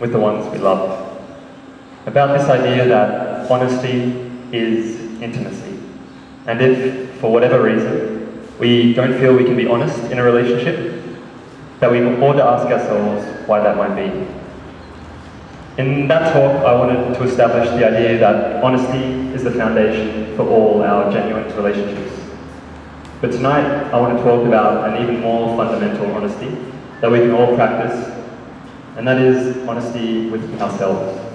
with the ones we love. About this idea that honesty is intimacy. And if, for whatever reason, we don't feel we can be honest in a relationship, that we ought to ask ourselves why that might be. In that talk, I wanted to establish the idea that honesty is the foundation for all our genuine relationships. But tonight, I want to talk about an even more fundamental honesty that we can all practice, and that is honesty with ourselves.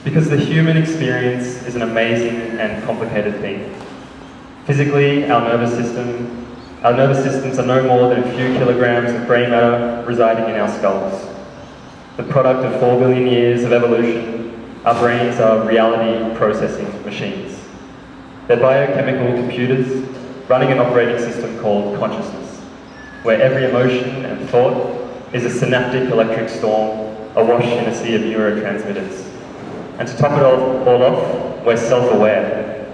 Because the human experience is an amazing and complicated thing. Physically, our nervous systems are no more than a few kilograms of brain matter residing in our skulls. The product of 4 billion years of evolution, our brains are reality processing machines. They're biochemical computers running an operating system called consciousness, where every emotion and thought is a synaptic electric storm awash in a sea of neurotransmitters. And to top it all off, we're self-aware.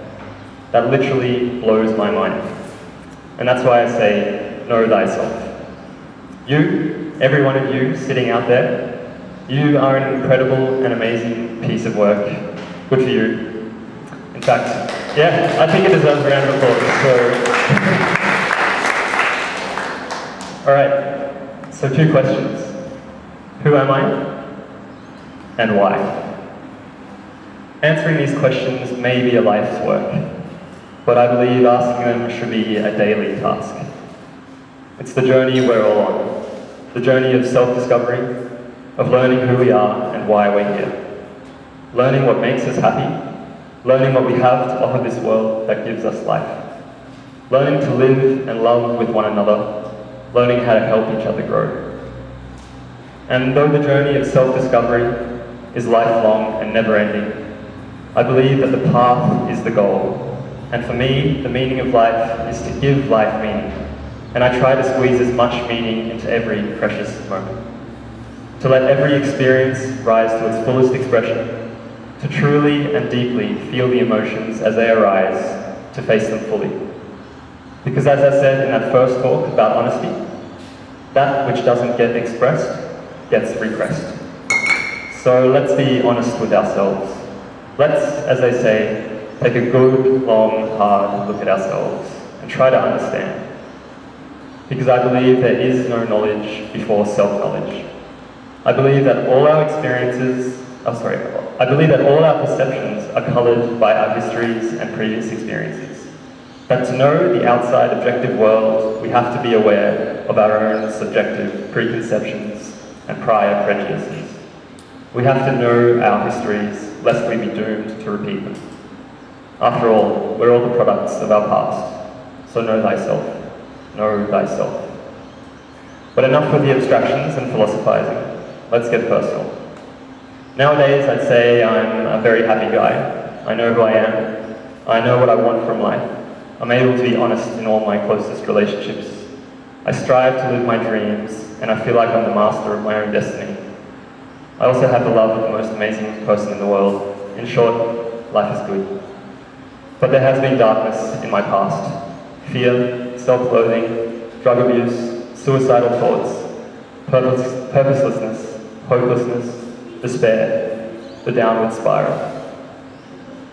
That literally blows my mind. And that's why I say, know thyself. You, every one of you sitting out there, you are an incredible and amazing piece of work. Good for you. In fact, yeah, I think it deserves a round of applause. All right, so 2 questions. Who am I? And why? Answering these questions may be a life's work, but I believe asking them should be a daily task. It's the journey we're all on, the journey of self-discovery, of learning who we are and why we're here, learning what makes us happy, learning what we have to offer this world that gives us life, learning to live and love with one another, learning how to help each other grow. And though the journey of self-discovery is lifelong and never-ending, I believe that the path is the goal. And for me, the meaning of life is to give life meaning. And I try to squeeze as much meaning into every precious moment. To let every experience rise to its fullest expression. To truly and deeply feel the emotions as they arise, to face them fully. Because as I said in that first talk about honesty, that which doesn't get expressed gets repressed. So let's be honest with ourselves. Let's, as they say, take a good, long, hard look at ourselves and try to understand. Because I believe there is no knowledge before self-knowledge. I believe that all our I believe that all our perceptions are coloured by our histories and previous experiences. That to know the outside objective world, we have to be aware of our own subjective preconceptions and prior prejudices. We have to know our histories, lest we be doomed to repeat them. After all, we're all the products of our past, so know thyself, know thyself. But enough with the abstractions and philosophizing, let's get personal. Nowadays, I'd say I'm a very happy guy. I know who I am, I know what I want from life. I'm able to be honest in all my closest relationships. I strive to live my dreams, and I feel like I'm the master of my own destiny. I also have the love of the most amazing person in the world. In short, life is good. But there has been darkness in my past. Fear, self-loathing, drug abuse, suicidal thoughts, purposelessness, hopelessness, despair, the downward spiral.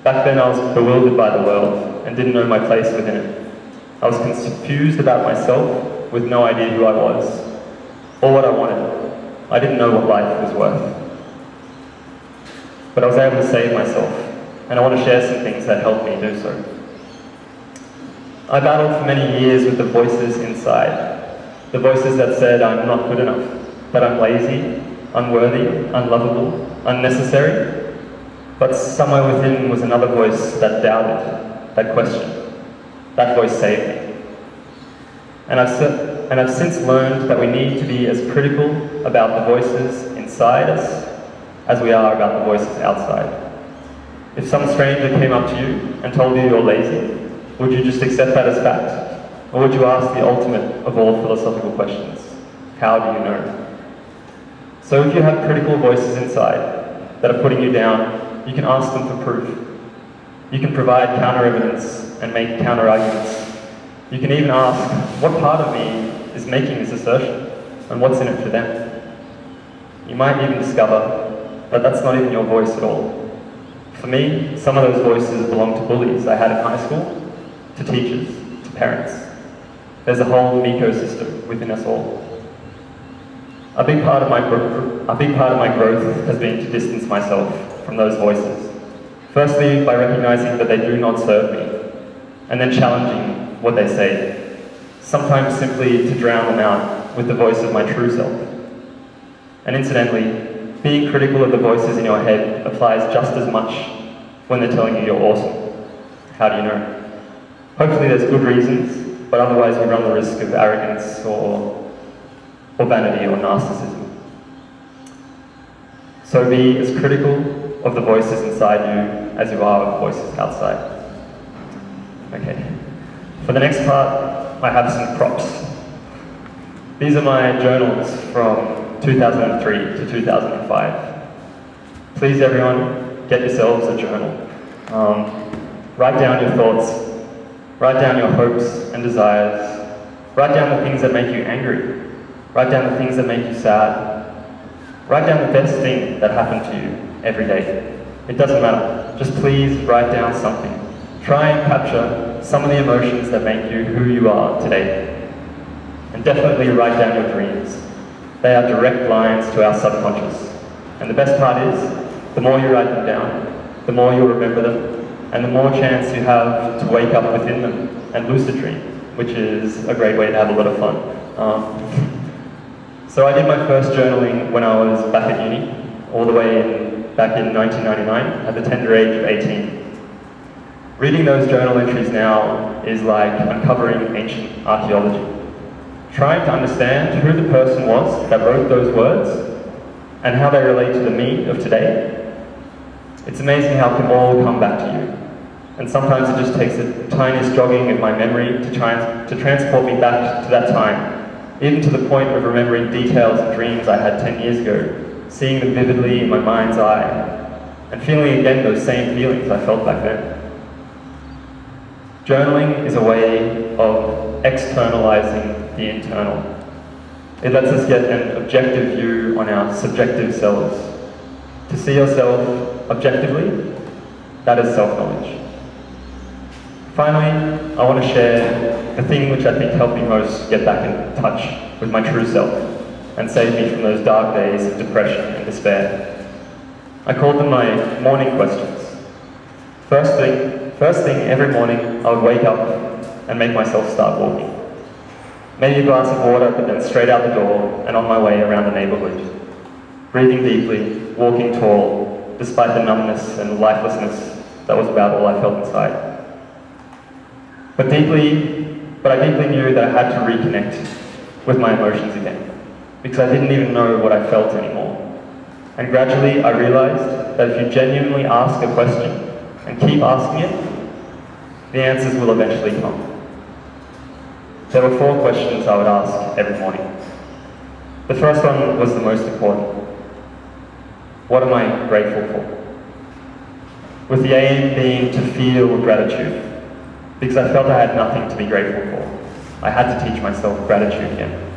Back then I was bewildered by the world and didn't know my place within it. I was confused about myself with no idea who I was or what I wanted. I didn't know what life was worth. But I was able to save myself, and I want to share some things that helped me do so. I battled for many years with the voices inside, the voices that said I'm not good enough, that I'm lazy, unworthy, unlovable, unnecessary. But somewhere within was another voice that doubted, that questioned. That voice saved me. And I've since learned that we need to be as critical about the voices inside us as we are about the voices outside. If some stranger came up to you and told you you're lazy, would you just accept that as fact? Or would you ask the ultimate of all philosophical questions? How do you know? So if you have critical voices inside that are putting you down, you can ask them for proof. You can provide counter-evidence and make counter-arguments. You can even ask, what part of me is making this assertion, and what's in it for them? You might even discover that that's not even your voice at all. For me, some of those voices belong to bullies I had in high school, to teachers, to parents. There's a whole ecosystem within us all. A big part of my growth has been to distance myself from those voices. Firstly, by recognizing that they do not serve me, and then challenging what they say, sometimes simply to drown them out with the voice of my true self. And incidentally, being critical of the voices in your head applies just as much when they're telling you you're awesome. How do you know? Hopefully there's good reasons, but otherwise we run the risk of arrogance or vanity or narcissism. So be as critical of the voices inside you as you are of voices outside. Okay. For the next part, I have some props. These are my journals from 2003 to 2005. Please everyone, get yourselves a journal. Write down your thoughts, write down your hopes and desires, write down the things that make you angry, write down the things that make you sad, write down the best thing that happened to you every day. It doesn't matter, just please write down something. Try and capture some of the emotions that make you who you are today. And definitely write down your dreams. They are direct lines to our subconscious. And the best part is, the more you write them down, the more you'll remember them, and the more chance you have to wake up within them and lucid dream, which is a great way to have a lot of fun. So I did my first journaling when I was back at uni, all the way back in 1999, at the tender age of 18. Reading those journal entries now is like uncovering ancient archaeology. Trying to understand who the person was that wrote those words and how they relate to the me of today. It's amazing how it can all come back to you. And sometimes it just takes the tiniest jogging of my memory to transport me back to that time, even to the point of remembering details of dreams I had 10 years ago, seeing them vividly in my mind's eye, and feeling again those same feelings I felt back then. Journaling is a way of externalizing the internal. It lets us get an objective view on our subjective selves. To see yourself objectively, that is self-knowledge. Finally, I want to share the thing which I think helped me most get back in touch with my true self and save me from those dark days of depression and despair. I called them my morning questions. First thing every morning, I would wake up and make myself start walking. Maybe a glass of water, but then straight out the door and on my way around the neighborhood. Breathing deeply, walking tall, despite the numbness and lifelessness that was about all I felt inside. But I deeply knew that I had to reconnect with my emotions again, because I didn't even know what I felt anymore. And gradually I realized that if you genuinely ask a question and keep asking it, the answers will eventually come. There were 4 questions I would ask every morning. The first one was the most important. What am I grateful for? With the aim being to feel gratitude, because I felt I had nothing to be grateful for. I had to teach myself gratitude again.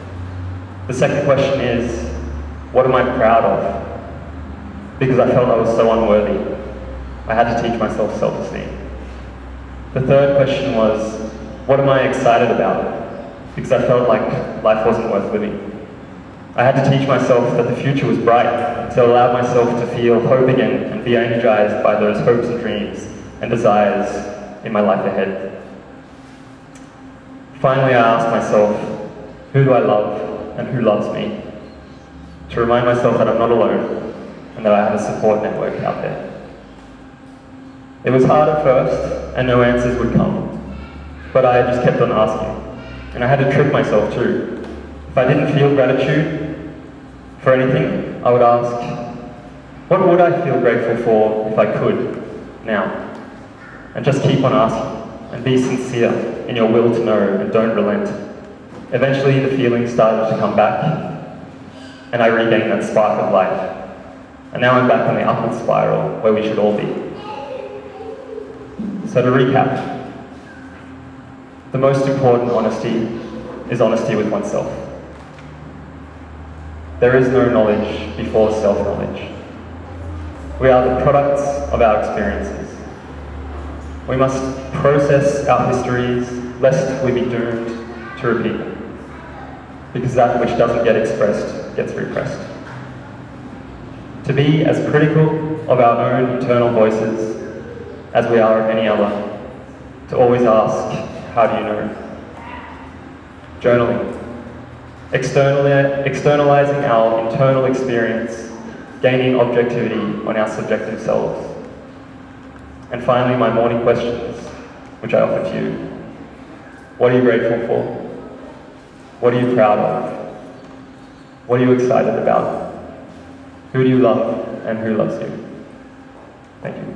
The second question is, what am I proud of? Because I felt I was so unworthy. I had to teach myself self-esteem. The third question was, what am I excited about? Because I felt like life wasn't worth living. I had to teach myself that the future was bright, so I allowed myself to feel hope again and be energized by those hopes and dreams and desires in my life ahead. Finally, I asked myself, who do I love and who loves me? To remind myself that I'm not alone and that I have a support network out there. It was hard at first and no answers would come, but I just kept on asking. And I had to trick myself too. If I didn't feel gratitude for anything, I would ask, what would I feel grateful for if I could now? And just keep on asking. And be sincere in your will to know and don't relent. Eventually the feelings started to come back and I regained that spark of life. And now I'm back on the upward spiral where we should all be. So to recap, the most important honesty is honesty with oneself. There is no knowledge before self-knowledge. We are the products of our experiences. We must process our histories lest we be doomed to repeat them, because that which doesn't get expressed gets repressed. To be as critical of our own internal voices as we are of any other, to always ask, how do you know? Journaling. Externalizing our internal experience, gaining objectivity on our subjective selves. And finally, my morning questions, which I offer to you. What are you grateful for? What are you proud of? What are you excited about? Who do you love and who loves you? Thank you.